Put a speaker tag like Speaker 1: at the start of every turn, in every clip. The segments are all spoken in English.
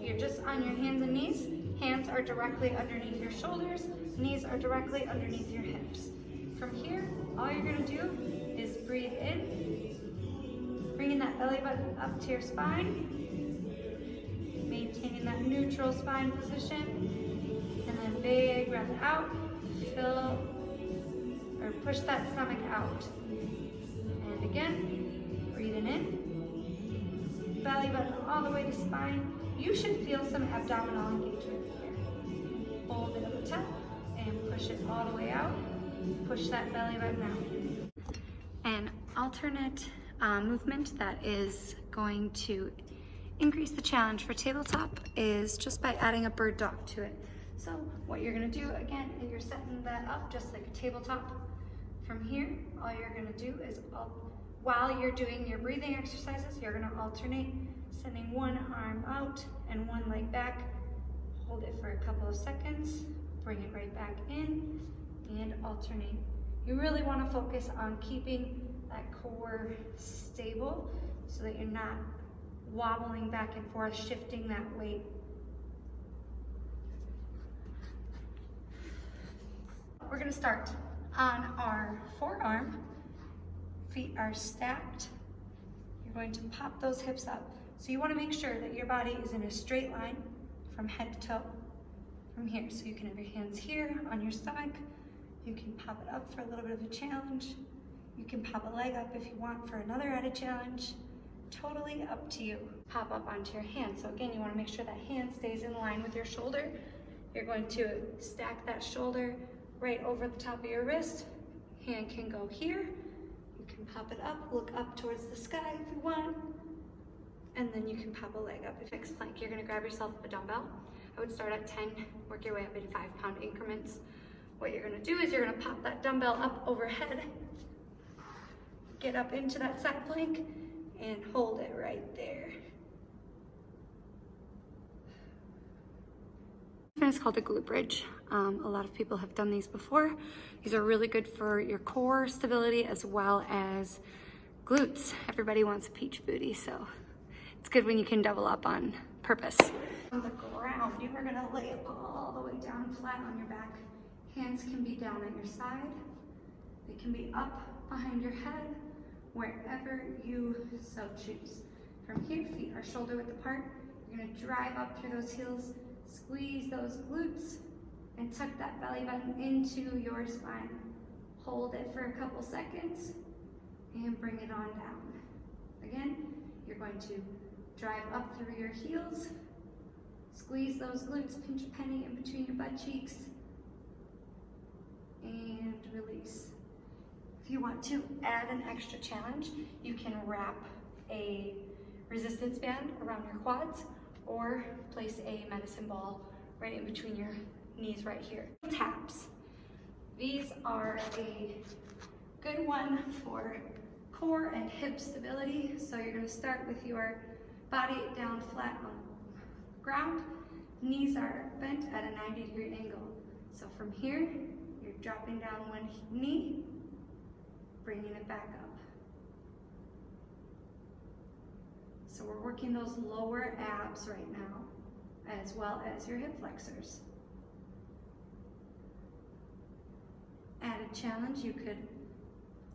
Speaker 1: you're just on your hands and knees. Hands are directly underneath your shoulders. Knees are directly underneath your hips. From here, all you're gonna do is breathe in, bringing that belly button up to your spine, maintaining that neutral spine position, and then big breath out, fill, or push that stomach out. And again, breathing in, belly button all the way to spine. You should feel some abdominal engagement here. Hold it at the top and push it all the way out. Push that belly button out. An alternate movement that is going to increase the challenge for tabletop is just by adding a bird dog to it. So what you're gonna do again is you're setting that up just like a tabletop. From here, all you're gonna do is, while you're doing your breathing exercises, you're gonna alternate sending one arm out and one leg back. Hold it for a couple of seconds, bring it right back in, and alternate. You really wanna focus on keeping that core stable so that you're not wobbling back and forth, shifting that weight. We're gonna start on our forearm. Feet are stacked. You're going to pop those hips up. So you wanna make sure that your body is in a straight line from head to toe from here. So you can have your hands here on your stomach. You can pop it up for a little bit of a challenge. You can pop a leg up if you want for another added challenge. Totally up to you. Pop up onto your hand. So again, you want to make sure that hand stays in line with your shoulder. You're going to stack that shoulder right over the top of your wrist. Hand can go here. You can pop it up, look up towards the sky if you want. And then you can pop a leg up. If fixed plank, you're going to grab yourself a dumbbell. I would start at 10, work your way up in 5-pound increments. What you're going to do is you're going to pop that dumbbell up overhead, get up into that side plank, and hold it right there. It's called a glute bridge. A lot of people have done these before. These are really good for your core stability as well as glutes. Everybody wants a peach booty, so it's good when you can double up on purpose. On the ground, you are gonna lay it all the way down flat on your back. Hands can be down at your side. They can be up behind your head, wherever you so choose. From here, feet are shoulder width apart. You're gonna drive up through those heels, squeeze those glutes, and tuck that belly button into your spine. Hold it for a couple seconds, and bring it on down. Again, you're going to drive up through your heels, squeeze those glutes, pinch a penny in between your butt cheeks, and release. If you want to add an extra challenge, you can wrap a resistance band around your quads or place a medicine ball right in between your knees right here. Taps. These are a good one for core and hip stability. So you're going to start with your body down flat on the ground. Knees are bent at a 90-degree angle. So from here, you're dropping down one knee, bringing it back up. So we're working those lower abs right now, as well as your hip flexors. Added challenge, you could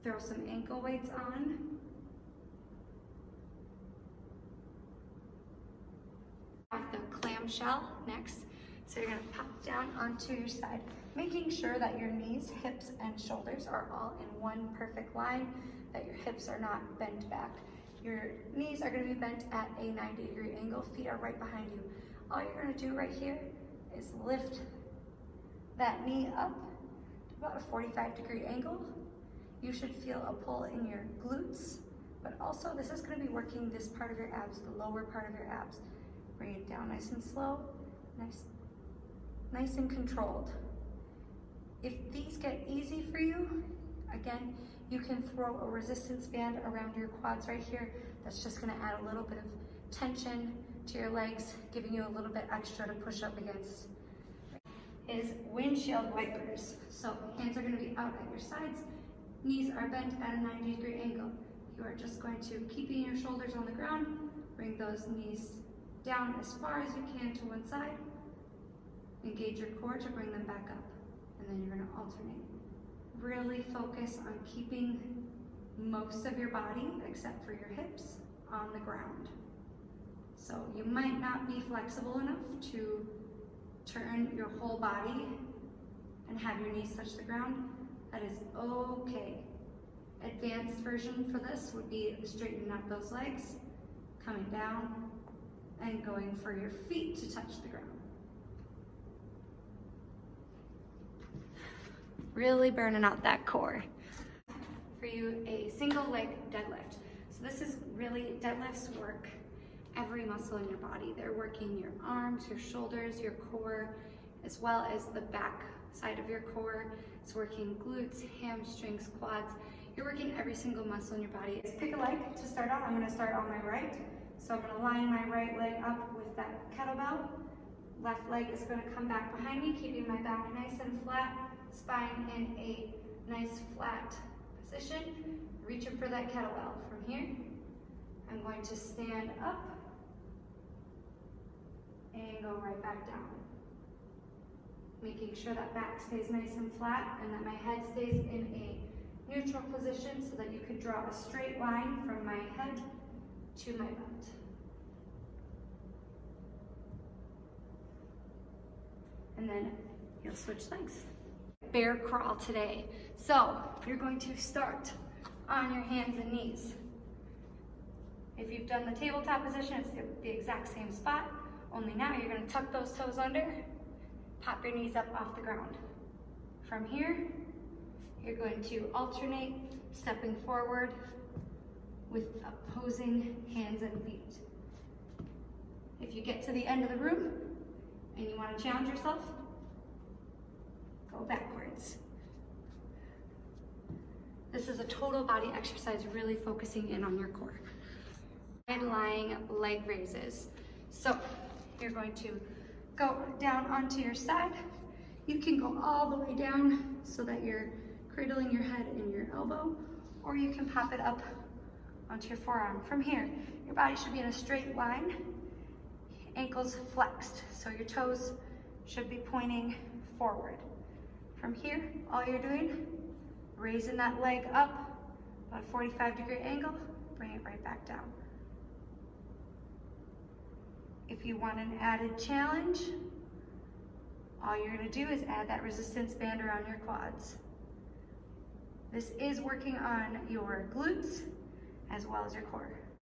Speaker 1: throw some ankle weights on. Have the clamshell next. So you're gonna pop down onto your side, making sure that your knees, hips, and shoulders are all in one perfect line, that your hips are not bent back. Your knees are gonna be bent at a 90-degree angle, feet are right behind you. All you're gonna do right here is lift that knee up to about a 45-degree angle. You should feel a pull in your glutes, but also this is gonna be working this part of your abs, the lower part of your abs. Bring it down nice and slow, nice and controlled. If these get easy for you, again, you can throw a resistance band around your quads right here. That's just gonna add a little bit of tension to your legs, giving you a little bit extra to push up against. Is windshield wipers. So hands are gonna be out at your sides, knees are bent at a 90-degree angle. You are just going to, keeping your shoulders on the ground, bring those knees down as far as you can to one side. Engage your core to bring them back up. And then you're gonna alternate. Really focus on keeping most of your body, except for your hips, on the ground. So you might not be flexible enough to turn your whole body and have your knees touch the ground. That is okay. Advanced version for this would be straightening out those legs, coming down, and going for your feet to touch the ground. Really burning out that core. For you, a single leg deadlift. So this is really, deadlifts work every muscle in your body. They're working your arms, your shoulders, your core, as well as the back side of your core. It's working glutes, hamstrings, quads. You're working every single muscle in your body. Pick a leg to start on. I'm gonna start on my right. So I'm gonna line my right leg up with that kettlebell. Left leg is gonna come back behind me, keeping my back nice and flat, spine in a nice flat position. Reaching for that kettlebell. From here, I'm going to stand up and go right back down. Making sure that back stays nice and flat and that my head stays in a neutral position so that you could draw a straight line from my head to my butt. And then you'll switch legs. Bear crawl today. So you're going to start on your hands and knees. If you've done the tabletop position, it's the exact same spot, only now you're going to tuck those toes under, pop your knees up off the ground. From here, you're going to alternate stepping forward with opposing hands and feet. If you get to the end of the room and you want to challenge yourself, go backwards. This is a total body exercise, really focusing in on your core. Lying leg raises. So you're going to go down onto your side. You can go all the way down so that you're cradling your head in your elbow, or you can pop it up onto your forearm. From here, your body should be in a straight line, ankles flexed, so your toes should be pointing forward. From here, all you're doing, raising that leg up, about a 45-degree angle, bring it right back down. If you want an added challenge, all you're gonna do is add that resistance band around your quads. This is working on your glutes as well as your core.